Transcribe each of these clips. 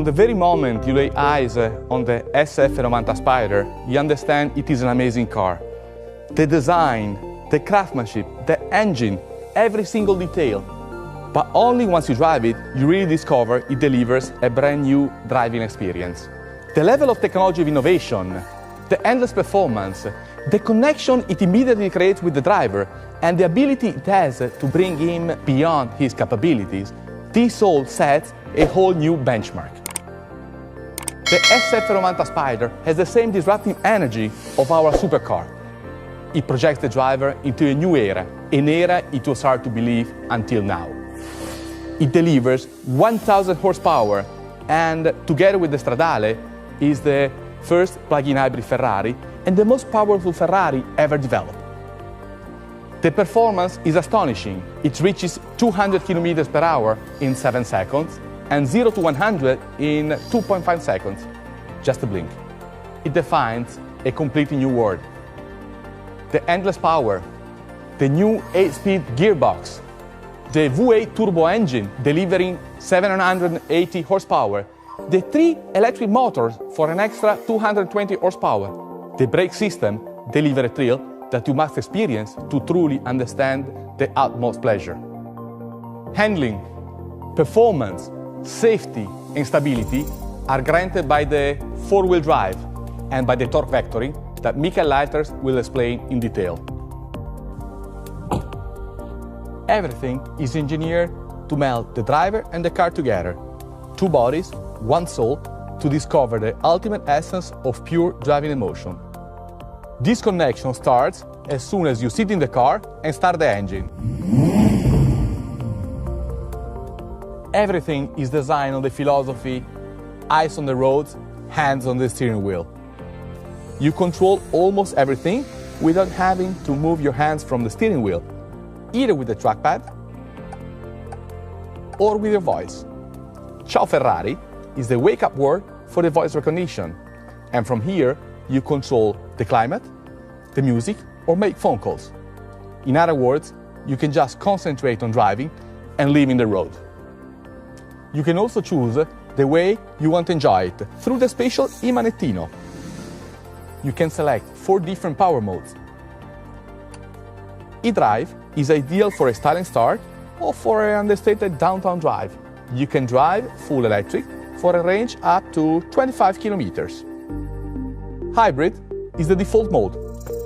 From the very moment you lay eyes on the SF90 Spider, you understand it is an amazing car. The design, the craftsmanship, the engine, every single detail. But only once you drive it, you really discover it delivers a brand new driving experience. The level of technology of innovation, the endless performance, the connection it immediately creates with the driver, and the ability it has to bring him beyond his capabilities, this all sets a whole new benchmark. The SF90 Spider has the same disruptive energy of our supercar. It projects the driver into a new era, an era it was hard to believe until now. It delivers 1,000 horsepower and, together with the Stradale, is the first plug-in hybrid Ferrari and the most powerful Ferrari ever developed. The performance is astonishing. It reaches 200 km per hour in 7 seconds and 0 to 100 in 2.5 seconds. Just a blink. It defines a completely new world. The endless power, the new 8-speed gearbox, the V8 turbo engine delivering 780 horsepower, the 3 electric motors for an extra 220 horsepower. The brake system delivers a thrill that you must experience to truly understand the utmost pleasure. Handling, performance, safety and stability are granted by the 4-wheel drive and by the torque vectoring that Michael Leiters will explain in detail. Everything is engineered to meld the driver and the car together. 2 bodies, 1 soul, to discover the ultimate essence of pure driving emotion. This connection starts as soon as you sit in the car and start the engine. Everything is designed on the philosophy, eyes on the roads, hands on the steering wheel. You control almost everything without having to move your hands from the steering wheel, either with the trackpad or with your voice. Ciao Ferrari is the wake-up word for the voice recognition, and from here you control the climate, the music, or make phone calls. In other words, you can just concentrate on driving and leaving the road. You can also choose the way you want to enjoy it through the special e-manettino. You can select 4 different power modes. eDrive is ideal for a styling start or for an understated downtown drive. You can drive full electric for a range up to 25 kilometers. Hybrid is the default mode,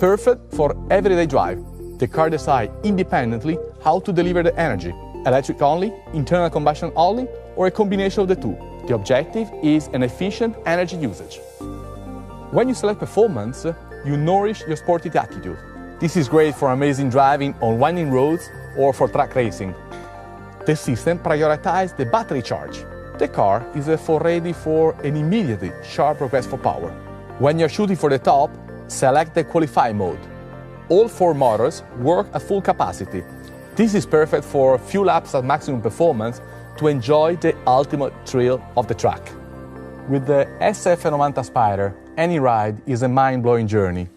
perfect for everyday drive. The car decides independently how to deliver the energy, electric only, internal combustion only, or a combination of the two. The objective is an efficient energy usage. When you select performance, you nourish your sporty attitude. This is great for amazing driving on winding roads or for track racing. The system prioritizes the battery charge. The car is therefore ready for an immediately sharp request for power. When you're shooting for the top, select the qualify mode. All 4 motors work at full capacity. This is perfect for few laps at maximum performance to enjoy the ultimate thrill of the track. With the SF90 Spider, any ride is a mind-blowing journey.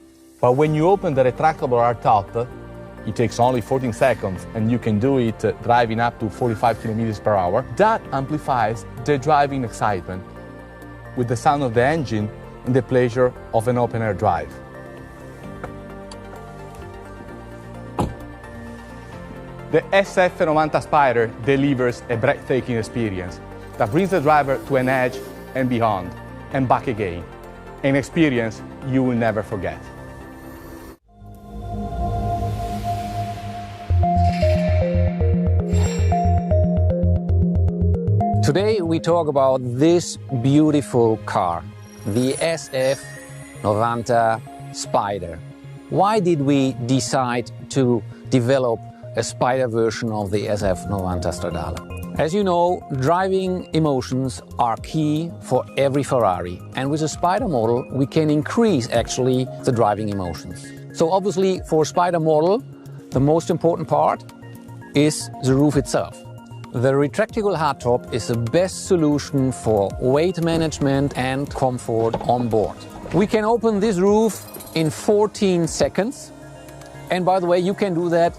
But when you open the retractable hard top, it takes only 14 seconds and you can do it driving up to 45 km per hour. That amplifies the driving excitement with the sound of the engine and the pleasure of an open-air drive. The SF90 Spider delivers a breathtaking experience that brings the driver to an edge and beyond, and back again. An experience you will never forget. Today we talk about this beautiful car, the SF90 Spider. Why did we decide to develop a Spider version of the SF90 Stradale? As you know, driving emotions are key for every Ferrari, and with a Spider model we can increase actually the driving emotions. So obviously for a Spider model the most important part is the roof itself. The retractable hardtop is the best solution for weight management and comfort on board. We can open this roof in 14 seconds, and by the way you can do that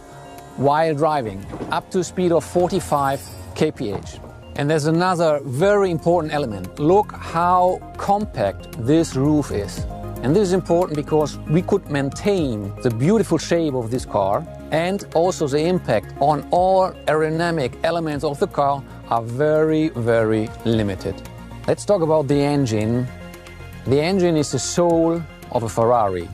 while driving up to a speed of 45 kph. And there's another very important element. Look how compact this roof is. And this is important because we could maintain the beautiful shape of this car, and also the impact on all aerodynamic elements of the car are very, very limited. Let's talk about the engine. The engine is the soul of a Ferrari.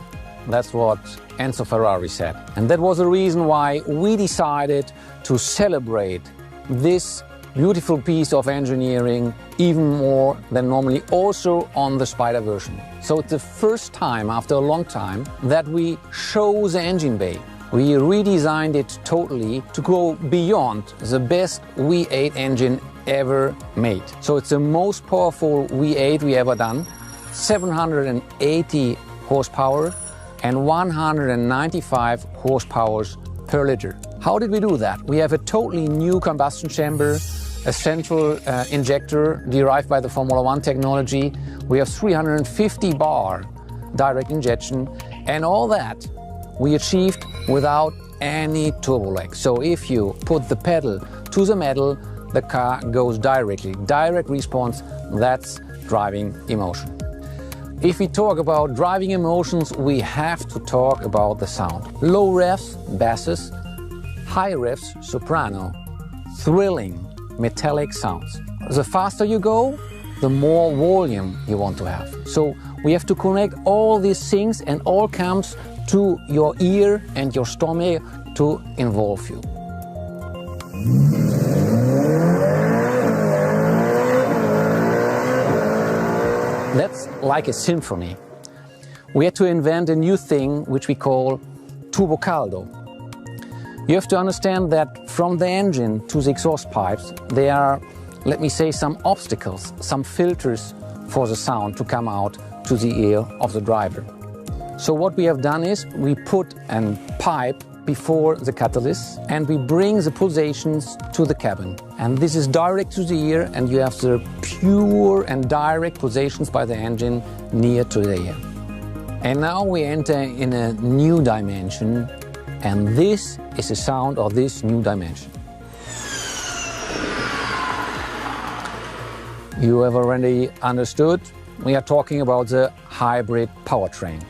That's what Enzo Ferrari said. And that was the reason why we decided to celebrate this beautiful piece of engineering even more than normally, also on the Spider version. So it's the first time after a long time that we show the engine bay. We redesigned it totally to go beyond the best V8 engine ever made. So it's the most powerful V8 we ever done, 780 horsepower and 195 horsepower per liter. How did we do that? We have a totally new combustion chamber, a central injector derived by the Formula One technology. We have 350 bar direct injection, and all that we achieved without any turbo lag. So if you put the pedal to the metal, the car goes directly. Direct response, that's driving emotion. If we talk about driving emotions, we have to talk about the sound. Low revs, basses, high revs, soprano, thrilling, metallic sounds. The faster you go, the more volume you want to have. So we have to connect all these things, and all comes to your ear and your stomach to involve you. That's like a symphony. We had to invent a new thing which we call turbo caldo. You have to understand that from the engine to the exhaust pipes, there are, let me say, some obstacles, some filters for the sound to come out to the ear of the driver. So what we have done is we put a pipe before the catalyst and we bring the pulsations to the cabin. And this is direct to the ear, and you have the pure and direct pulsations by the engine near to the ear. And now we enter in a new dimension, and this is the sound of this new dimension. You have already understood, we are talking about the hybrid powertrain.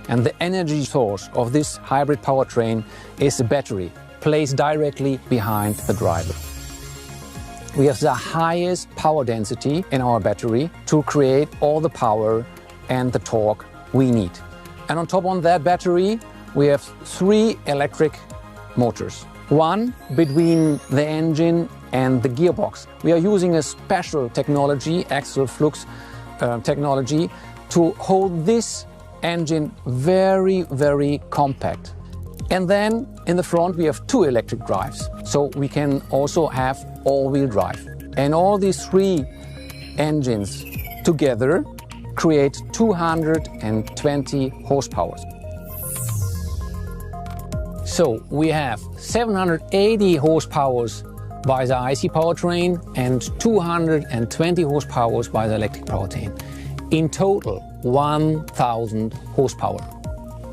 And the energy source of this hybrid powertrain is a battery placed directly behind the driver. We have the highest power density in our battery to create all the power and the torque we need. And on top of that battery, we have 3 electric motors. One between the engine and the gearbox. We are using a special technology, axial flux technology, to hold this engine very, very compact. And then in the front we have 2 electric drives, so we can also have all-wheel drive. And all these 3 engines together create 220 horsepower. So we have 780 horsepower by the IC powertrain and 220 horsepower by the electric powertrain. In total, 1000 horsepower.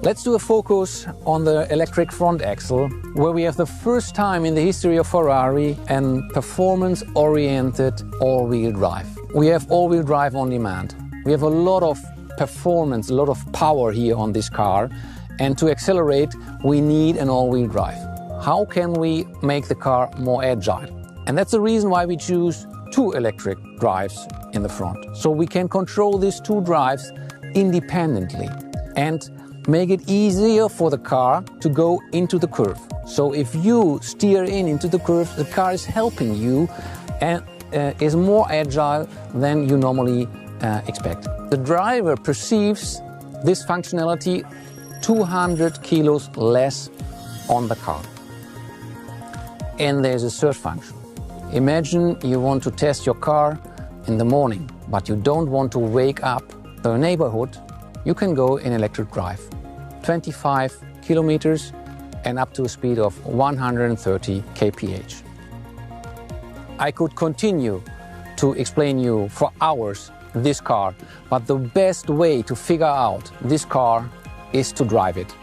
Let's do a focus on the electric front axle, where we have the first time in the history of Ferrari an performance-oriented all-wheel drive. We have all-wheel drive on demand. We have a lot of performance, a lot of power here on this car, and to accelerate we need an all-wheel drive. How can we make the car more agile? And that's the reason why we choose 2 electric drives in the front. So we can control these 2 drives independently and make it easier for the car to go into the curve. So if you steer into the curve, the car is helping you and is more agile than you normally expect. The driver perceives this functionality 200 kilos less on the car. And there's a third function. Imagine you want to test your car in the morning, but you don't want to wake up the neighborhood. You can go in electric drive, 25 kilometers and up to a speed of 130 kph. I could continue to explain you for hours this car, but the best way to figure out this car is to drive it.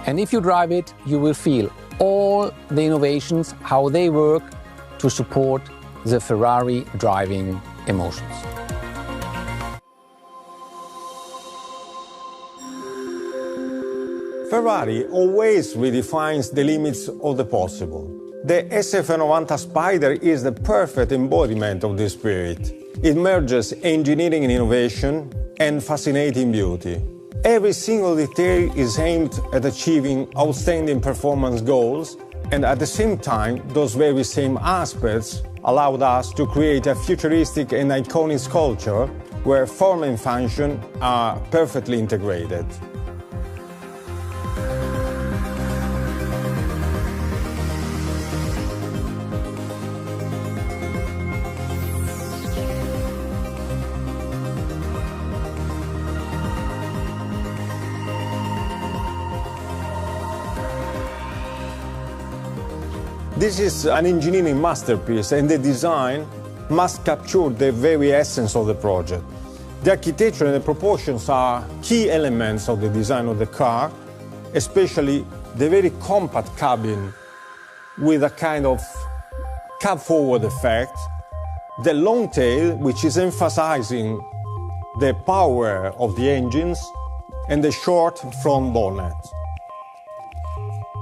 And if you drive it, you will feel all the innovations, how they work to support the Ferrari driving emotions. Ferrari always redefines the limits of the possible. The SF90 Spider is the perfect embodiment of this spirit. It merges engineering and innovation and fascinating beauty. Every single detail is aimed at achieving outstanding performance goals, and at the same time, those very same aspects allowed us to create a futuristic and iconic sculpture where form and function are perfectly integrated. This is an engineering masterpiece, and the design must capture the very essence of the project. The architecture and the proportions are key elements of the design of the car, especially the very compact cabin with a kind of cab-forward effect, the long tail, which is emphasizing the power of the engines, and the short front bonnet.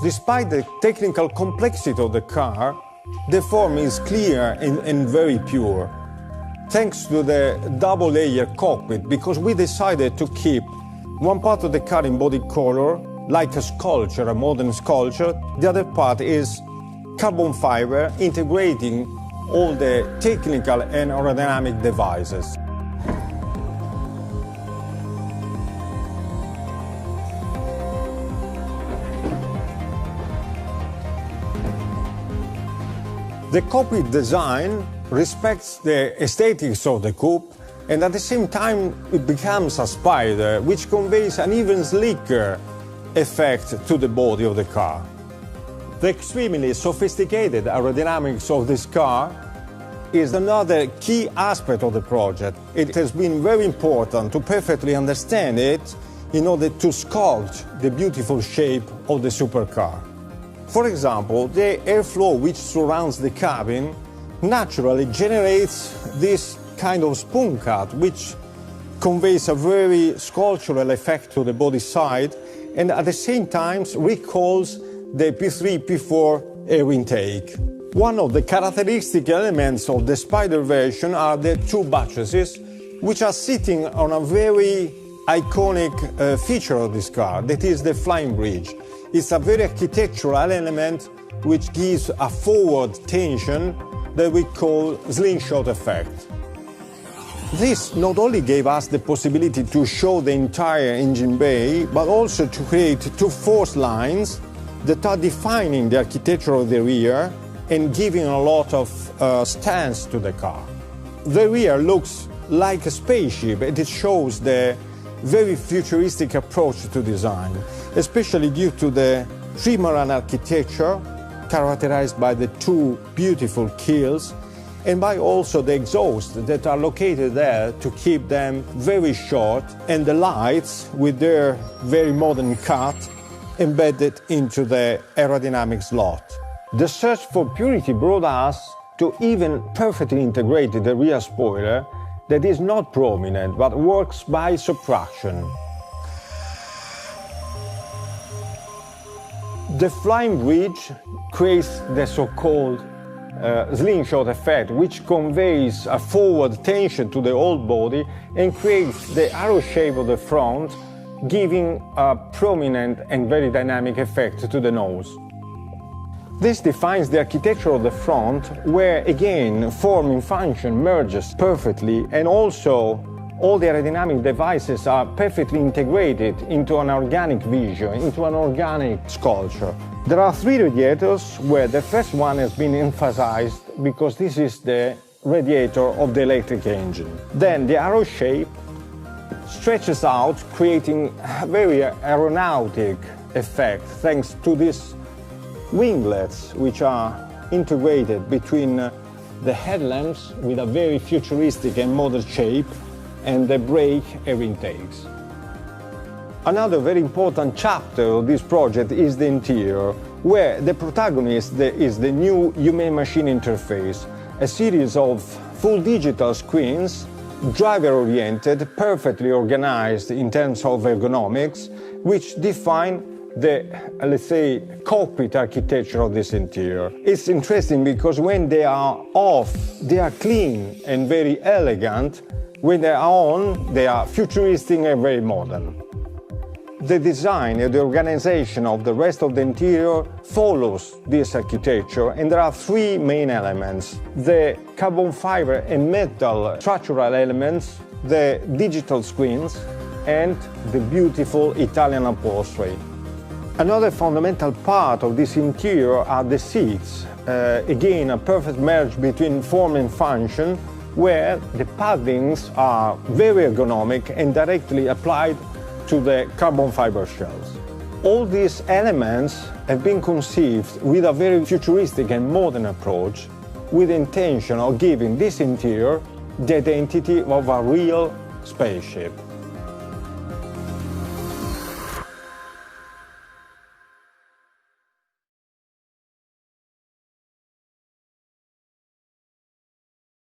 Despite the technical complexity of the car, the form is clear and very pure, thanks to the double-layer cockpit, because we decided to keep one part of the car in body color, like a sculpture, a modern sculpture. The other part is carbon fiber, integrating all the technical and aerodynamic devices. The cockpit design respects the aesthetics of the coupe, and at the same time it becomes a spider, which conveys an even slicker effect to the body of the car. The extremely sophisticated aerodynamics of this car is another key aspect of the project. It has been very important to perfectly understand it in order to sculpt the beautiful shape of the supercar. For example, the airflow which surrounds the cabin naturally generates this kind of spoon cut, which conveys a very sculptural effect to the body side, and at the same time recalls the P3, P4 air intake. One of the characteristic elements of the Spider version are the two buttresses, which are sitting on a very iconic feature of this car, that is the flying bridge. It's a very architectural element which gives a forward tension that we call slingshot effect. This not only gave us the possibility to show the entire engine bay, but also to create two force lines that are defining the architecture of the rear and giving a lot of stance to the car. The rear looks like a spaceship, and it shows the very futuristic approach to design, especially due to the trimaran architecture characterized by the two beautiful keels and by also the exhausts that are located there to keep them very short, and the lights with their very modern cut embedded into the aerodynamic slot. The search for purity brought us to even perfectly integrate the rear spoiler that is not prominent but works by subtraction. The flying bridge creates the so-called slingshot effect, which conveys a forward tension to the whole body and creates the arrow shape of the front, giving a prominent and very dynamic effect to the nose. This defines the architecture of the front, where again form and function merges perfectly, and also all the aerodynamic devices are perfectly integrated into an organic vision, into an organic sculpture. There are three radiators, where the first one has been emphasized because this is the radiator of the electric engine. Then the arrow shape stretches out, creating a very aeronautic effect thanks to these winglets, which are integrated between the headlamps with a very futuristic and modern shape and the brake air intakes. Another very important chapter of this project is the interior, where the protagonist is the new human-machine interface. a series of full digital screens, driver-oriented, perfectly organized in terms of ergonomics, which define the, let's say, cockpit architecture of this interior. It's interesting because when they are off, they are clean and very elegant. When they are on, they are futuristic and very modern. The design and the organization of the rest of the interior follows this architecture, and there are three main elements: the carbon fiber and metal structural elements, the digital screens, and the beautiful Italian upholstery. Another fundamental part of this interior are the seats. Again, a perfect marriage between form and function, where the paddings are very ergonomic and directly applied to the carbon fiber shells. All these elements have been conceived with a very futuristic and modern approach, with the intention of giving this interior the identity of a real spaceship.